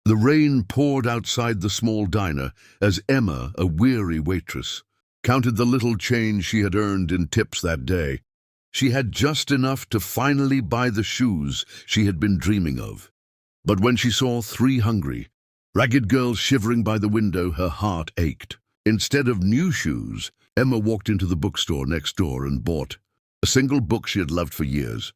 The rain poured outside the small diner as Emma, a weary waitress, counted the little change she had earned in tips that day. She had just enough to finally buy the shoes she had been dreaming of. But when she saw three hungry, ragged girls shivering by the window, her heart ached. Instead of new shoes, Emma walked into the bookstore next door and bought a single book she had loved for years.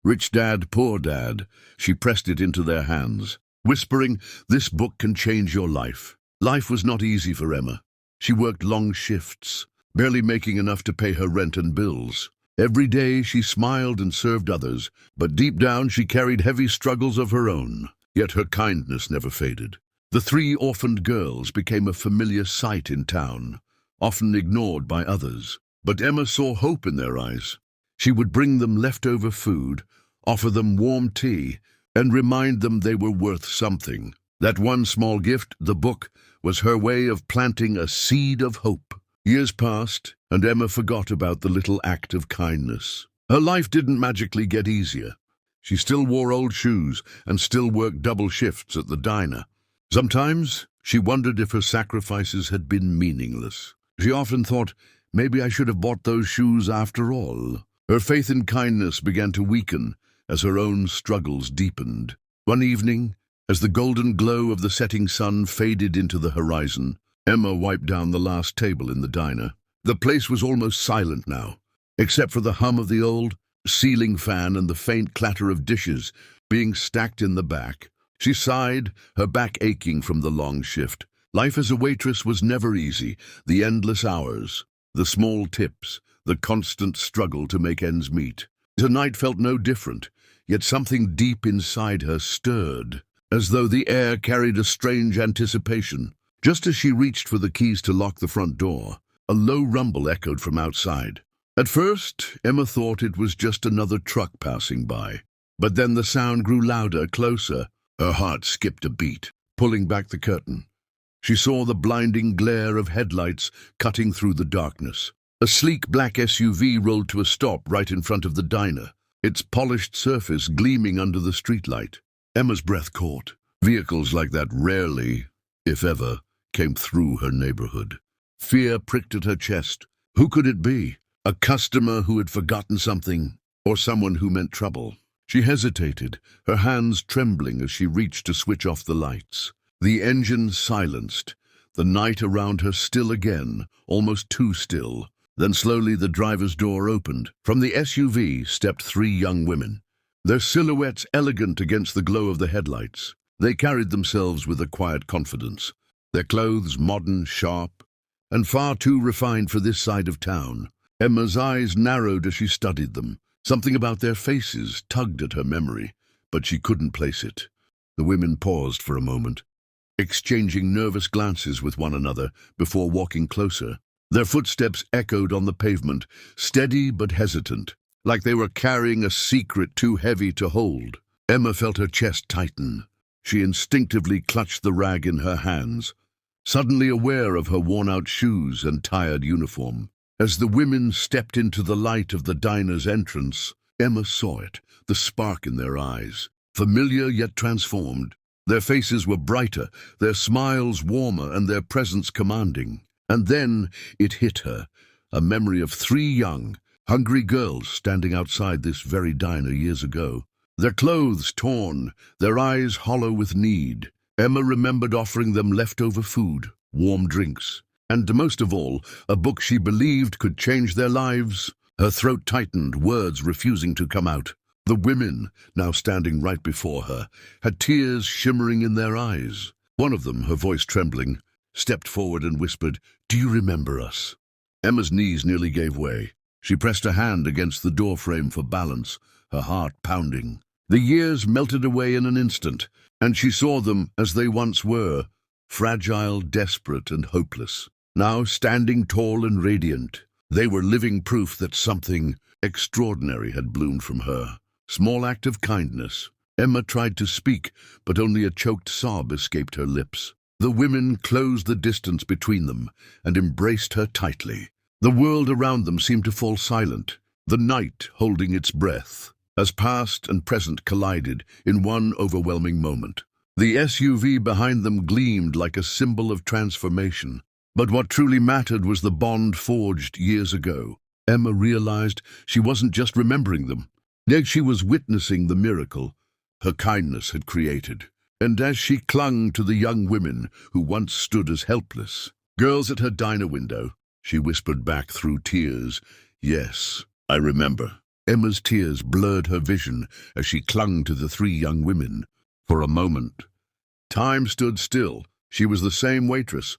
Rich Dad, Poor Dad. She pressed it into their hands, whispering, "This book can change your life." Life was not easy for Emma. She worked long shifts, barely making enough to pay her rent and bills. Every day she smiled and served others, but deep down she carried heavy struggles of her own. Yet her kindness never faded. The three orphaned girls became a familiar sight in town, often ignored by others. But Emma saw hope in their eyes. She would bring them leftover food, offer them warm tea, and remind them they were worth something. That one small gift, the book, was her way of planting a seed of hope. Years passed, and Emma forgot about the little act of kindness. Her life didn't magically get easier. She still wore old shoes and still worked double shifts at the diner. Sometimes she wondered if her sacrifices had been meaningless. She often thought, maybe I should have bought those shoes after all. Her faith in kindness began to weaken as her own struggles deepened. One evening, as the golden glow of the setting sun faded into the horizon, Emma wiped down the last table in the diner. The place was almost silent now, except for the hum of the old ceiling fan and the faint clatter of dishes being stacked in the back. She sighed, her back aching from the long shift. Life as a waitress was never easy. The endless hours, the small tips, the constant struggle to make ends meet. Tonight felt no different, yet something deep inside her stirred, as though the air carried a strange anticipation. Just as she reached for the keys to lock the front door, a low rumble echoed from outside. At first, Emma thought it was just another truck passing by. But then the sound grew louder, closer. Her heart skipped a beat. Pulling back the curtain, she saw the blinding glare of headlights cutting through the darkness. A sleek black SUV rolled to a stop right in front of the diner, its polished surface gleaming under the streetlight. Emma's breath caught. Vehicles like that rarely, if ever, came through her neighborhood. Fear pricked at her chest. Who could it be? A customer who had forgotten something, or someone who meant trouble? She hesitated, her hands trembling as she reached to switch off the lights. The engine silenced, the night around her still again, almost too still. Then slowly the driver's door opened. From the SUV stepped three young women, their silhouettes elegant against the glow of the headlights. They carried themselves with a quiet confidence, their clothes modern, sharp, and far too refined for this side of town. Emma's eyes narrowed as she studied them. Something about their faces tugged at her memory, but she couldn't place it. The women paused for a moment, exchanging nervous glances with one another before walking closer. Their footsteps echoed on the pavement, steady but hesitant, like they were carrying a secret too heavy to hold. Emma felt her chest tighten. She instinctively clutched the rag in her hands, suddenly aware of her worn-out shoes and tired uniform. As the women stepped into the light of the diner's entrance, Emma saw it, the spark in their eyes, familiar yet transformed. Their faces were brighter, their smiles warmer, and their presence commanding. And then it hit her, a memory of three young, hungry girls standing outside this very diner years ago. Their clothes torn, their eyes hollow with need. Emma remembered offering them leftover food, warm drinks, and most of all, a book she believed could change their lives. Her throat tightened, words refusing to come out. The women, now standing right before her, had tears shimmering in their eyes. One of them, her voice trembling, stepped forward and whispered, "Do you remember us?" Emma's knees nearly gave way. She pressed a hand against the doorframe for balance, her heart pounding. The years melted away in an instant, and she saw them as they once were, fragile, desperate, and hopeless. Now standing tall and radiant, they were living proof that something extraordinary had bloomed from her. Small act of kindness. Emma tried to speak, but only a choked sob escaped her lips. The women closed the distance between them and embraced her tightly. The world around them seemed to fall silent, the night holding its breath, as past and present collided in one overwhelming moment. The SUV behind them gleamed like a symbol of transformation. But what truly mattered was the bond forged years ago. Emma realized she wasn't just remembering them. She was witnessing the miracle her kindness had created. And as she clung to the young women who once stood as helpless girls at her diner window, she whispered back through tears, "Yes, I remember." Emma's tears blurred her vision as she clung to the three young women. For a moment, time stood still. She was the same waitress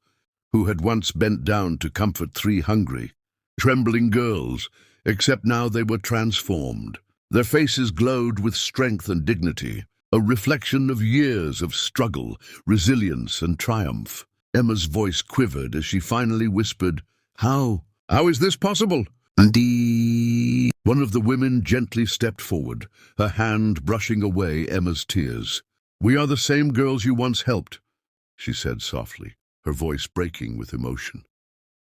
who had once bent down to comfort three hungry, trembling girls, except now they were transformed. Their faces glowed with strength and dignity, a reflection of years of struggle, resilience, and triumph. Emma's voice quivered as she finally whispered, How is this possible?" One of the women gently stepped forward, her hand brushing away Emma's tears. "We are the same girls you once helped," she said softly, her voice breaking with emotion.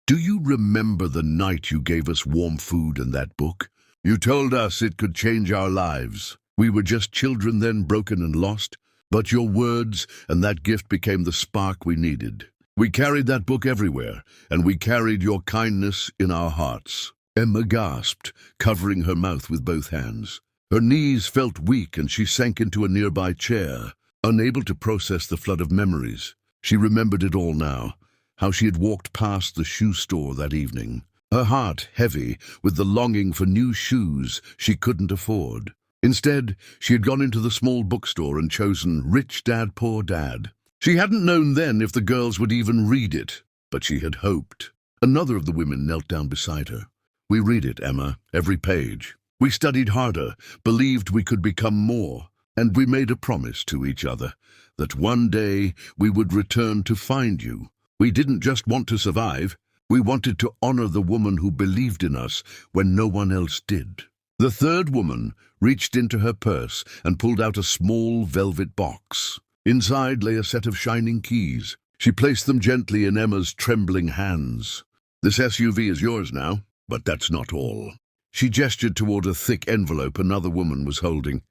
"Do you remember the night you gave us warm food and that book? You told us it could change our lives. We were just children then, broken and lost, but your words and that gift became the spark we needed. We carried that book everywhere, and we carried your kindness in our hearts." Emma gasped, covering her mouth with both hands. Her knees felt weak and she sank into a nearby chair, unable to process the flood of memories. She remembered it all now, how she had walked past the shoe store that evening, her heart heavy with the longing for new shoes she couldn't afford. Instead, she had gone into the small bookstore and chosen Rich Dad, Poor Dad. She hadn't known then if the girls would even read it, but she had hoped. Another of the women knelt down beside her. "We read it, Emma, every page. We studied harder, believed we could become more, and we made a promise to each other that one day we would return to find you. We didn't just want to survive, we wanted to honor the woman who believed in us when no one else did." The third woman reached into her purse and pulled out a small velvet box. Inside lay a set of shining keys. She placed them gently in Emma's trembling hands. "This SUV is yours now, but that's not all." She gestured toward a thick envelope another woman was holding.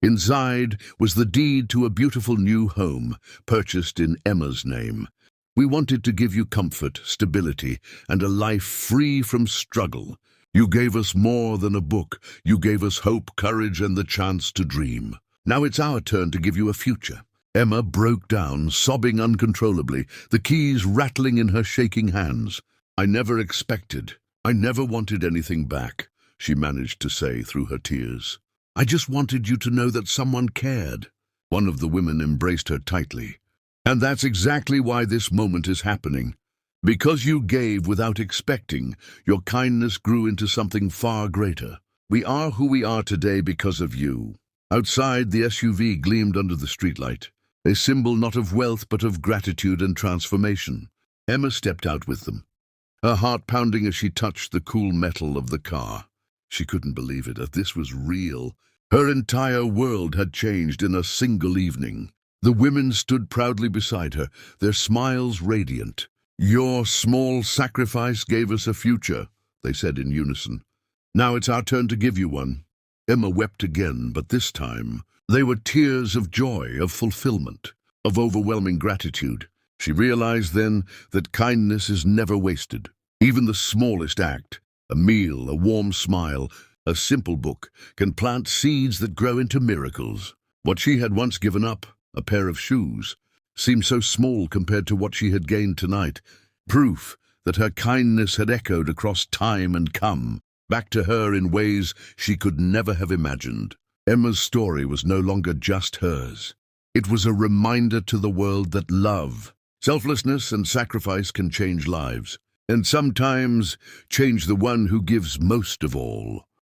Inside was the deed to a beautiful new home, purchased in Emma's name. "We wanted to give you comfort, stability, and a life free from struggle. You gave us more than a book. You gave us hope, courage, and the chance to dream. Now it's our turn to give you a future." Emma broke down, sobbing uncontrollably, the keys rattling in her shaking hands. I never wanted anything back," she managed to say through her tears. "I just wanted you to know that someone cared." One of the women embraced her tightly. "And that's exactly why this moment is happening. Because you gave without expecting, your kindness grew into something far greater. We are who we are today because of you." Outside, the SUV gleamed under the streetlight, a symbol not of wealth but of gratitude and transformation. Emma stepped out with them, her heart pounding as she touched the cool metal of the car. She couldn't believe it, that this was real. Her entire world had changed in a single evening. The women stood proudly beside her, their smiles radiant. "Your small sacrifice gave us a future," they said in unison. "Now it's our turn to give you one." Emma wept again, but this time they were tears of joy, of fulfillment, of overwhelming gratitude. She realized then that kindness is never wasted. Even the smallest act, a meal, a warm smile, a simple book, can plant seeds that grow into miracles. What she had once given up, a pair of shoes, seemed so small compared to what she had gained tonight. Proof that her kindness had echoed across time and come back to her in ways she could never have imagined. Emma's story was no longer just hers. It was a reminder to the world that love, selflessness, and sacrifice can change lives, and sometimes change the one who gives most of all.